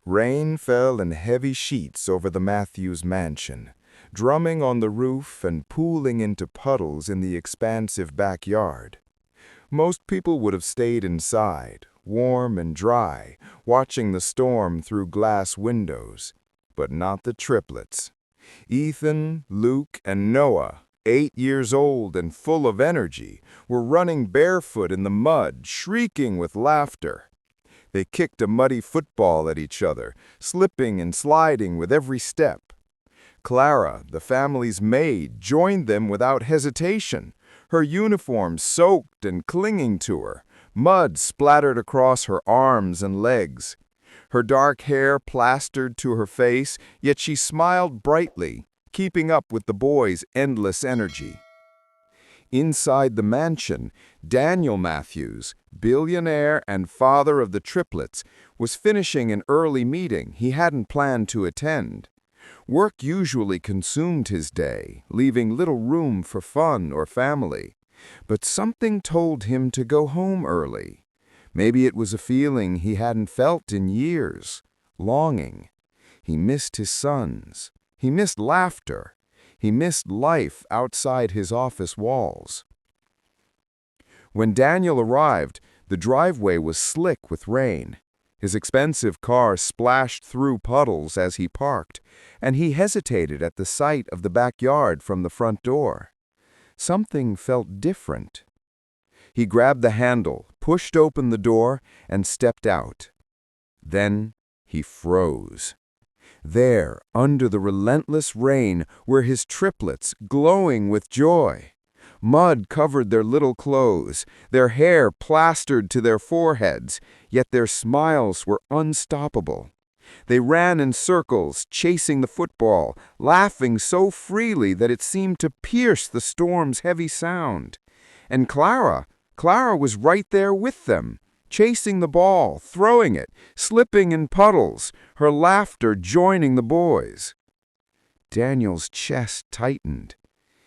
Rain fell in heavy sheets over the Matthews mansion, drumming on the roof and pooling into puddles in the expansive backyard. Most people would have stayed inside, warm and dry, watching the storm through glass windows, but not the triplets. Ethan, Luke, and Noah, 8 years old and full of energy, were running barefoot in the mud, shrieking with laughter. They kicked a muddy football at each other, slipping and sliding with every step. Clara, the family's maid, joined them without hesitation, her uniform soaked and clinging to her, mud splattered across her arms and legs. Her dark hair plastered to her face, yet she smiled brightly, keeping up with the boys' endless energy. Inside the mansion, Daniel Matthews, billionaire and father of the triplets, was finishing an early meeting he hadn't planned to attend. Work usually consumed his day, leaving little room for fun or family. But something told him to go home early. Maybe it was a feeling he hadn't felt in years, longing. He missed his sons. He missed laughter. He missed life outside his office walls. When Daniel arrived, the driveway was slick with rain. His expensive car splashed through puddles as he parked, and he hesitated at the sight of the backyard from the front door. Something felt different. He grabbed the handle, pushed open the door, and stepped out. Then he froze. There, under the relentless rain, were his triplets, glowing with joy. Mud covered their little clothes, their hair plastered to their foreheads, yet their smiles were unstoppable. They ran in circles, chasing the football, laughing so freely that it seemed to pierce the storm's heavy sound. And Clara was right there with them, chasing the ball, throwing it, slipping in puddles, her laughter joining the boys. Daniel's chest tightened.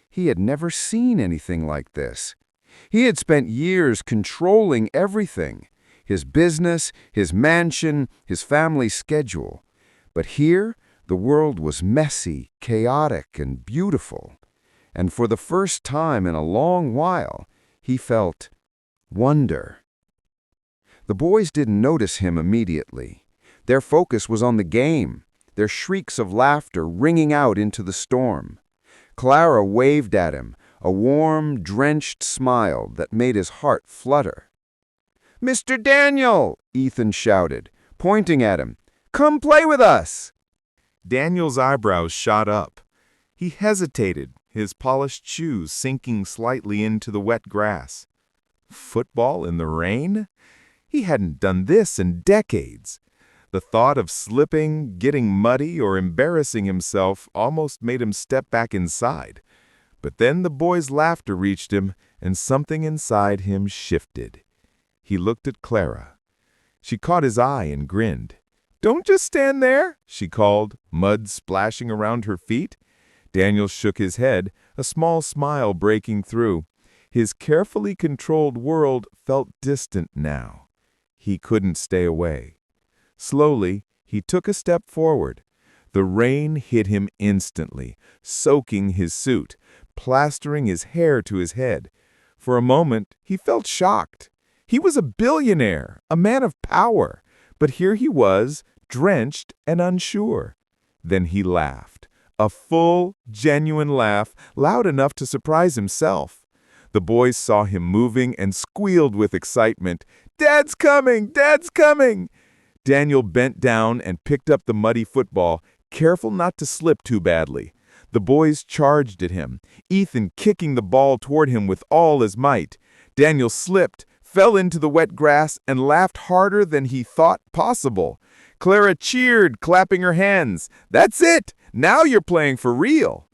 He had never seen anything like this. He had spent years controlling everything, his business, his mansion, his family's schedule. But here, the world was messy, chaotic, and beautiful. And for the first time in a long while, he felt wonder. The boys didn't notice him immediately. Their focus was on the game, their shrieks of laughter ringing out into the storm. Clara waved at him, a warm, drenched smile that made his heart flutter. "Mr. Daniel!" Ethan shouted, pointing at him. "Come play with us!" Daniel's eyebrows shot up. He hesitated, his polished shoes sinking slightly into the wet grass. Football in the rain? He hadn't done this in decades. The thought of slipping, getting muddy, or embarrassing himself almost made him step back inside. But then the boy's laughter reached him, and something inside him shifted. He looked at Clara. She caught his eye and grinned. "Don't just stand there," she called, mud splashing around her feet. Daniel shook his head, a small smile breaking through. His carefully controlled world felt distant now. He couldn't stay away. Slowly, he took a step forward. The rain hit him instantly, soaking his suit, plastering his hair to his head. For a moment, he felt shocked. He was a billionaire, a man of power, but here he was, drenched and unsure. Then he laughed, a full, genuine laugh, loud enough to surprise himself. The boys saw him moving and squealed with excitement. "Dad's coming! Dad's coming!" Daniel bent down and picked up the muddy football, careful not to slip too badly. The boys charged at him, Ethan kicking the ball toward him with all his might. Daniel slipped, fell into the wet grass, and laughed harder than he thought possible. Clara cheered, clapping her hands. "That's it! Now you're playing for real!"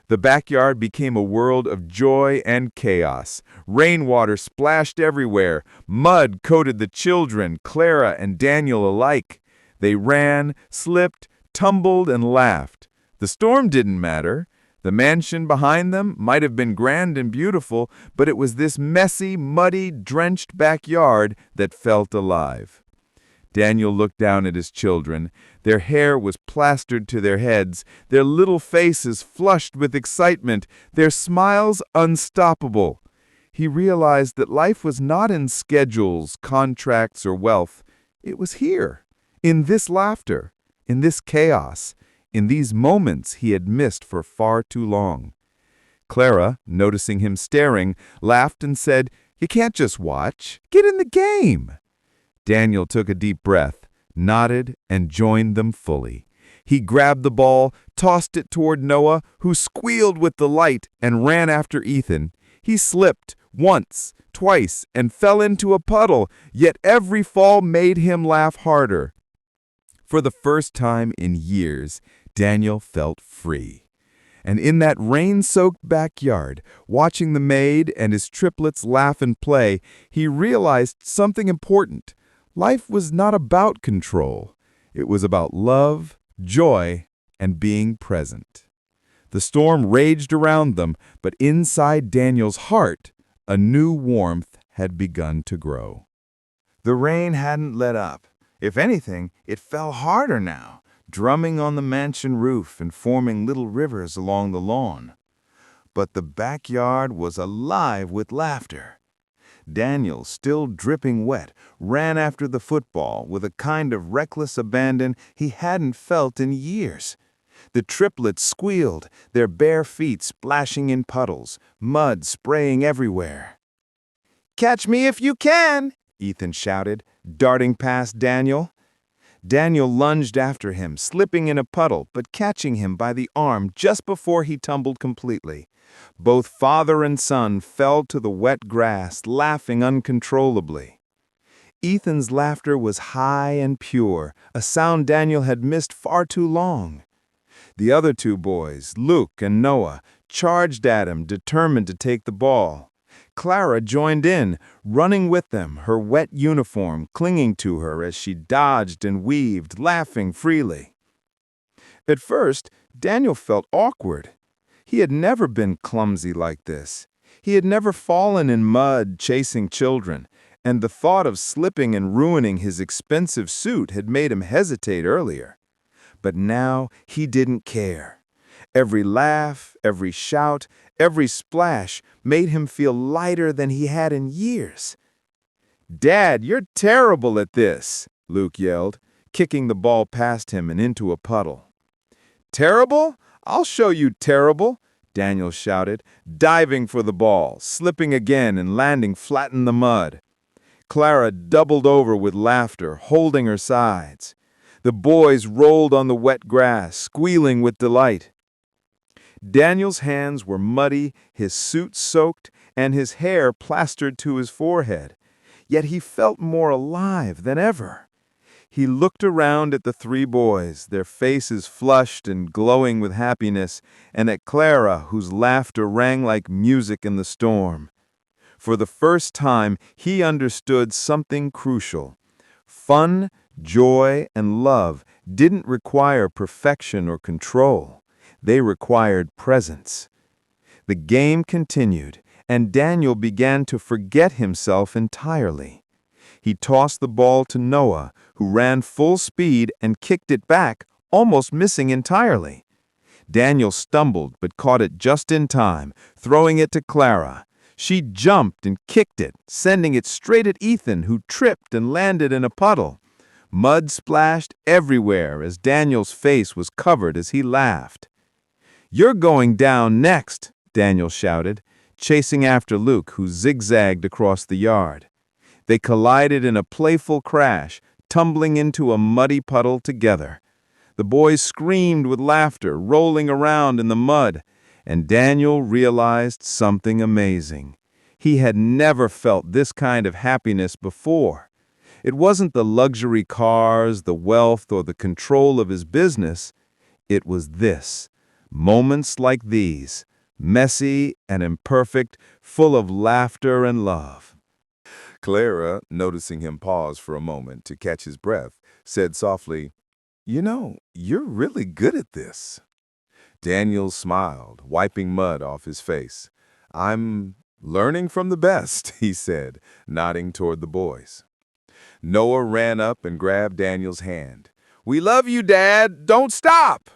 The backyard became a world of joy and chaos. Rainwater splashed everywhere. Mud coated the children, Clara and Daniel alike. They ran, slipped, tumbled, and laughed. The storm didn't matter. The mansion behind them might have been grand and beautiful, but it was this messy, muddy, drenched backyard that felt alive. Daniel looked down at his children. Their hair was plastered to their heads, their little faces flushed with excitement, their smiles unstoppable. He realized that life was not in schedules, contracts, or wealth. It was here, in this laughter, in this chaos, in these moments he had missed for far too long. Clara, noticing him staring, laughed and said, "You can't just watch. Get in the game." Daniel took a deep breath, nodded, and joined them fully. He grabbed the ball, tossed it toward Noah, who squealed with delight and ran after Ethan. He slipped once, twice, and fell into a puddle, yet every fall made him laugh harder. For the first time in years, Daniel felt free. And in that rain-soaked backyard, watching the maid and his triplets laugh and play, he realized something important. Life was not about control. It was about love, joy, and being present. The storm raged around them, but inside Daniel's heart, a new warmth had begun to grow. The rain hadn't let up. If anything, it fell harder now, drumming on the mansion roof and forming little rivers along the lawn. But the backyard was alive with laughter. Daniel, still dripping wet, ran after the football with a kind of reckless abandon he hadn't felt in years. The triplets squealed, their bare feet splashing in puddles, mud spraying everywhere. "Catch me if you can!" Ethan shouted, darting past Daniel. Daniel lunged after him, slipping in a puddle, but catching him by the arm just before he tumbled completely. Both father and son fell to the wet grass, laughing uncontrollably. Ethan's laughter was high and pure, a sound Daniel had missed far too long. The other two boys, Luke and Noah, charged at him, determined to take the ball. Clara joined in, running with them, her wet uniform clinging to her as she dodged and weaved, laughing freely. At first, Daniel felt awkward. He had never been clumsy like this. He had never fallen in mud chasing children, and the thought of slipping and ruining his expensive suit had made him hesitate earlier. But now he didn't care. Every laugh, every shout, every splash made him feel lighter than he had in years. "Dad, you're terrible at this," Luke yelled, kicking the ball past him and into a puddle. "Terrible? I'll show you terrible," Daniel shouted, diving for the ball, slipping again and landing flat in the mud. Clara doubled over with laughter, holding her sides. The boys rolled on the wet grass, squealing with delight. Daniel's hands were muddy, his suit soaked, and his hair plastered to his forehead. Yet he felt more alive than ever. He looked around at the three boys, their faces flushed and glowing with happiness, and at Clara, whose laughter rang like music in the storm. For the first time, he understood something crucial. Fun, joy, and love didn't require perfection or control. They required presence. The game continued, and Daniel began to forget himself entirely. He tossed the ball to Noah, who ran full speed and kicked it back, almost missing entirely. Daniel stumbled but caught it just in time, throwing it to Clara. She jumped and kicked it, sending it straight at Ethan, who tripped and landed in a puddle. Mud splashed everywhere as Daniel's face was covered as he laughed. "You're going down next," Daniel shouted, chasing after Luke, who zigzagged across the yard. They collided in a playful crash, tumbling into a muddy puddle together. The boys screamed with laughter, rolling around in the mud, and Daniel realized something amazing. He had never felt this kind of happiness before. It wasn't the luxury cars, the wealth, or the control of his business. It was this. Moments like these, messy and imperfect, full of laughter and love. Clara, noticing him pause for a moment to catch his breath, said softly, "You know, you're really good at this." Daniel smiled, wiping mud off his face. "I'm learning from the best," he said, nodding toward the boys. Noah ran up and grabbed Daniel's hand. "We love you, Dad! Don't stop!"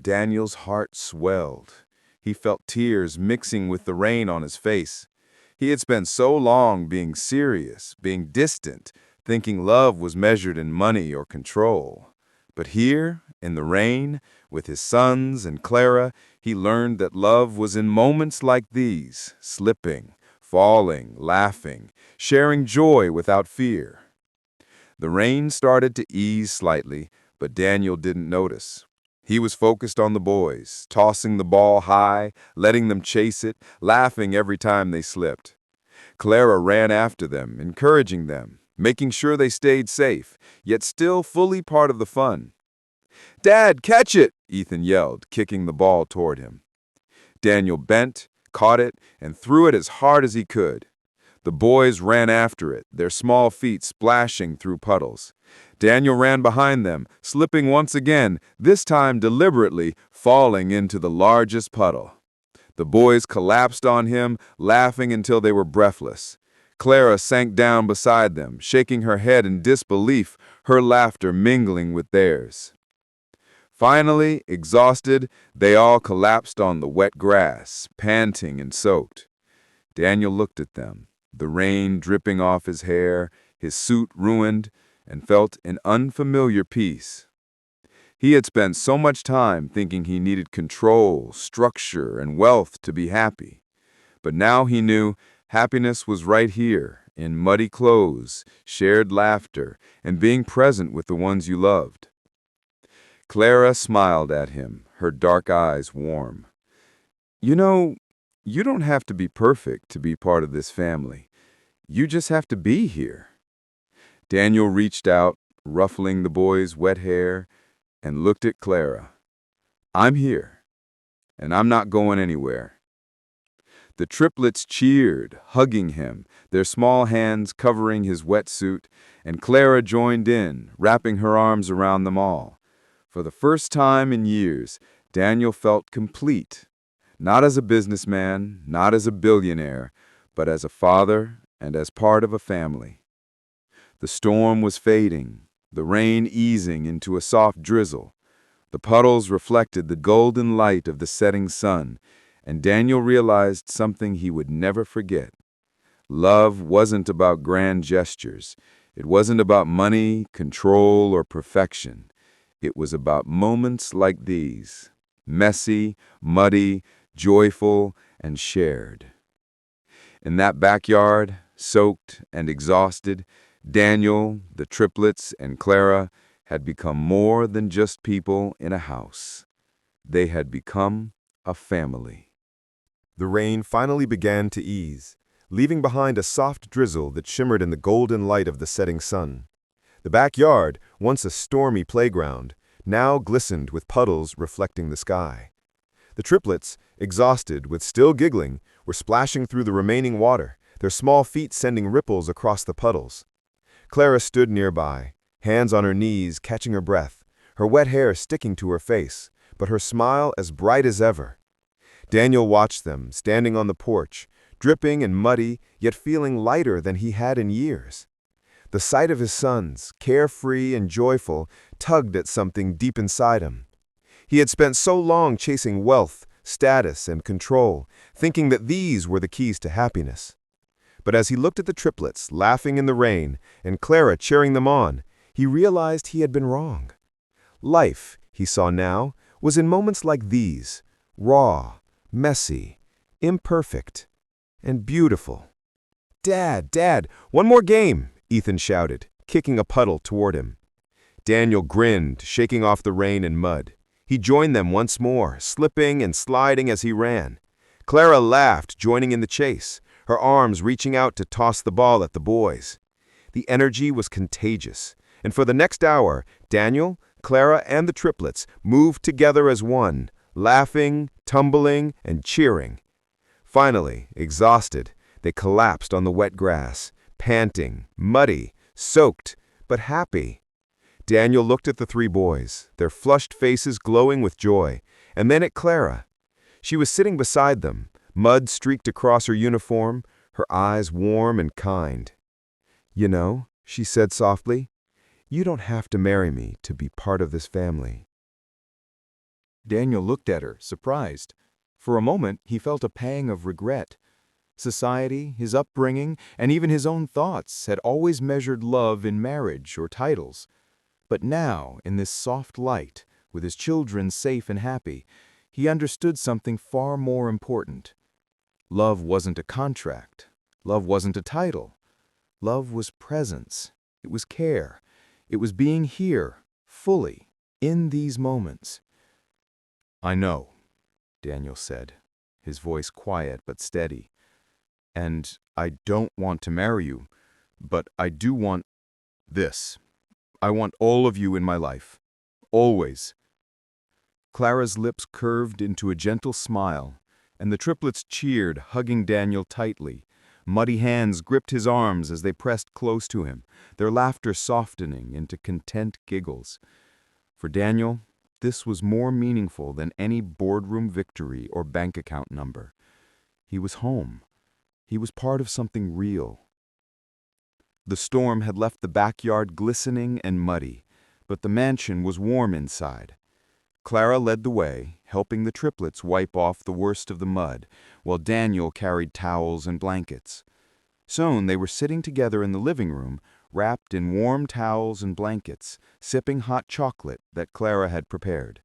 Daniel's heart swelled. He felt tears mixing with the rain on his face. He had spent so long being serious, being distant, thinking love was measured in money or control. But here, in the rain, with his sons and Clara, he learned that love was in moments like these, slipping, falling, laughing, sharing joy without fear. The rain started to ease slightly, but Daniel didn't notice. He was focused on the boys, tossing the ball high, letting them chase it, laughing every time they slipped. Clara ran after them, encouraging them, making sure they stayed safe, yet still fully part of the fun. "Dad, catch it!" Ethan yelled, kicking the ball toward him. Daniel bent, caught it, and threw it as hard as he could. The boys ran after it, their small feet splashing through puddles. Daniel ran behind them, slipping once again, this time deliberately, falling into the largest puddle. The boys collapsed on him, laughing until they were breathless. Clara sank down beside them, shaking her head in disbelief, her laughter mingling with theirs. Finally, exhausted, they all collapsed on the wet grass, panting and soaked. Daniel looked at them, the rain dripping off his hair, his suit ruined, and felt an unfamiliar peace. He had spent so much time thinking he needed control, structure, and wealth to be happy. But now he knew happiness was right here, in muddy clothes, shared laughter, and being present with the ones you loved. Clara smiled at him, her dark eyes warm. "You know, you don't have to be perfect to be part of this family. You just have to be here." Daniel reached out, ruffling the boy's wet hair, and looked at Clara. "I'm here, and I'm not going anywhere." The triplets cheered, hugging him, their small hands covering his wetsuit, and Clara joined in, wrapping her arms around them all. For the first time in years, Daniel felt complete, not as a businessman, not as a billionaire, but as a father and as part of a family. The storm was fading, the rain easing into a soft drizzle. The puddles reflected the golden light of the setting sun, and Daniel realized something he would never forget. Love wasn't about grand gestures. It wasn't about money, control, or perfection. It was about moments like these, messy, muddy, joyful, and shared. In that backyard, soaked and exhausted, Daniel, the triplets, and Clara had become more than just people in a house. They had become a family. The rain finally began to ease, leaving behind a soft drizzle that shimmered in the golden light of the setting sun. The backyard, once a stormy playground, now glistened with puddles reflecting the sky. The triplets, exhausted but still giggling, were splashing through the remaining water, their small feet sending ripples across the puddles. Clara stood nearby, hands on her knees, catching her breath, her wet hair sticking to her face, but her smile as bright as ever. Daniel watched them, standing on the porch, dripping and muddy, yet feeling lighter than he had in years. The sight of his sons, carefree and joyful, tugged at something deep inside him. He had spent so long chasing wealth, status, and control, thinking that these were the keys to happiness. But as he looked at the triplets, laughing in the rain, and Clara cheering them on, he realized he had been wrong. Life, he saw now, was in moments like these, raw, messy, imperfect, and beautiful. Dad, one more game!" Ethan shouted, kicking a puddle toward him. Daniel grinned, shaking off the rain and mud. He joined them once more, slipping and sliding as he ran. Clara laughed, joining in the chase, her arms reaching out to toss the ball at the boys. The energy was contagious, and for the next hour, Daniel, Clara, and the triplets moved together as one, laughing, tumbling, and cheering. Finally, exhausted, they collapsed on the wet grass, panting, muddy, soaked, but happy. Daniel looked at the three boys, their flushed faces glowing with joy, and then at Clara. She was sitting beside them, mud streaked across her uniform, her eyes warm and kind. "You know," she said softly. "You don't have to marry me to be part of this family." Daniel looked at her, surprised. For a moment, he felt a pang of regret. Society, his upbringing, and even his own thoughts had always measured love in marriage or titles. But now, in this soft light, with his children safe and happy, he understood something far more important. Love wasn't a contract. Love wasn't a title. Love was presence. It was care. It was being here, fully, in these moments. "I know," Daniel said, his voice quiet but steady. "And I don't want to marry you, but I do want this. I want all of you in my life. Always." Clara's lips curved into a gentle smile, and the triplets cheered, hugging Daniel tightly. Muddy hands gripped his arms as they pressed close to him, their laughter softening into content giggles. For Daniel, this was more meaningful than any boardroom victory or bank account number. He was home. He was part of something real. The storm had left the backyard glistening and muddy, but the mansion was warm inside. Clara led the way, helping the triplets wipe off the worst of the mud, while Daniel carried towels and blankets. Soon they were sitting together in the living room, wrapped in warm towels and blankets, sipping hot chocolate that Clara had prepared.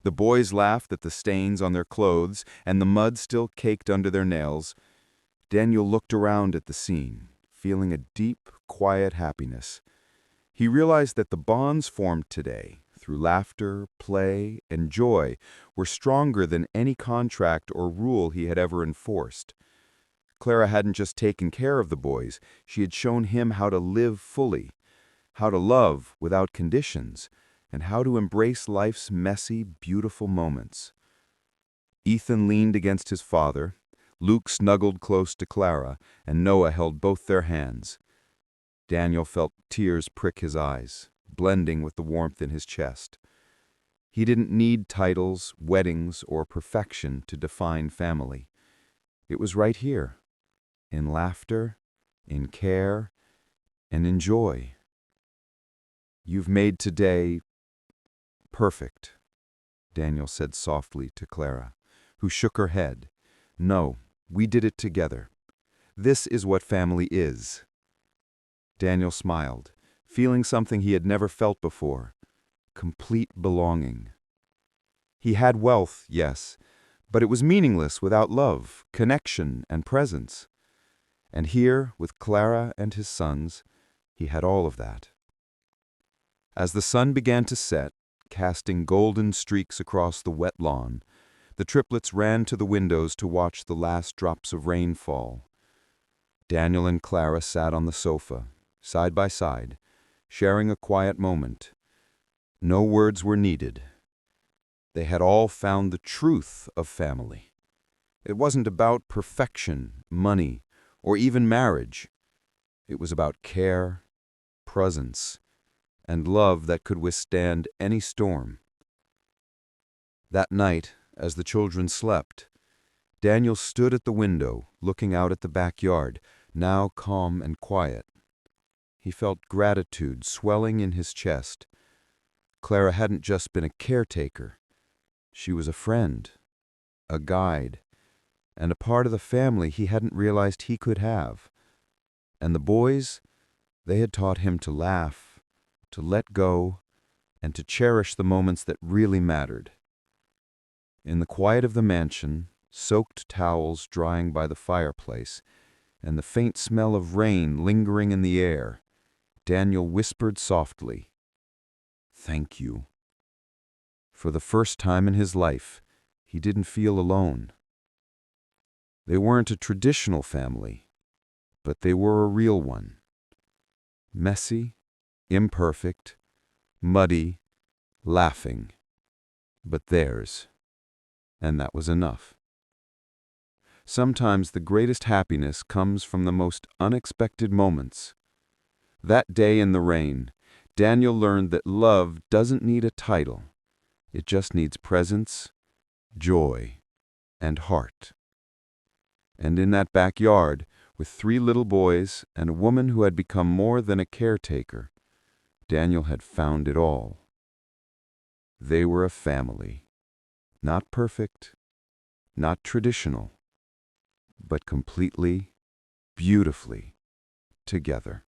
The boys laughed at the stains on their clothes and the mud still caked under their nails. Daniel looked around at the scene, feeling a deep, quiet happiness. He realized that the bonds formed today, through laughter, play, and joy, were stronger than any contract or rule he had ever enforced. Clara hadn't just taken care of the boys, she had shown him how to live fully, how to love without conditions, and how to embrace life's messy, beautiful moments. Ethan leaned against his father, Luke snuggled close to Clara, and Noah held both their hands. Daniel felt tears prick his eyes, blending with the warmth in his chest. He didn't need titles, weddings, or perfection to define family. It was right here, in laughter, in care, and in joy. "You've made today perfect," Daniel said softly to Clara, who shook her head. "No, we did it together. This is what family is." Daniel smiled, feeling something he had never felt before: complete belonging. He had wealth, yes, but it was meaningless without love, connection, and presence. And here, with Clara and his sons, he had all of that. As the sun began to set, casting golden streaks across the wet lawn, the triplets ran to the windows to watch the last drops of rain fall. Daniel and Clara sat on the sofa, side by side, sharing a quiet moment. No words were needed. They had all found the truth of family. It wasn't about perfection, money, or even marriage. It was about care, presence, and love that could withstand any storm. That night, as the children slept, Daniel stood at the window, looking out at the backyard, now calm and quiet. He felt gratitude swelling in his chest. Clara hadn't just been a caretaker. She was a friend, a guide, and a part of the family he hadn't realized he could have. And the boys, they had taught him to laugh, to let go, and to cherish the moments that really mattered. In the quiet of the mansion, soaked towels drying by the fireplace, and the faint smell of rain lingering in the air, Daniel whispered softly, "Thank you." For the first time in his life, he didn't feel alone. They weren't a traditional family, but they were a real one. Messy, imperfect, muddy, laughing, but theirs. And that was enough. Sometimes the greatest happiness comes from the most unexpected moments. That day in the rain, Daniel learned that love doesn't need a title. It just needs presence, joy, and heart. And in that backyard, With 3 little boys and a woman who had become more than a caretaker, Daniel had found it all. They were a family. Not perfect, not traditional, but completely, beautifully together.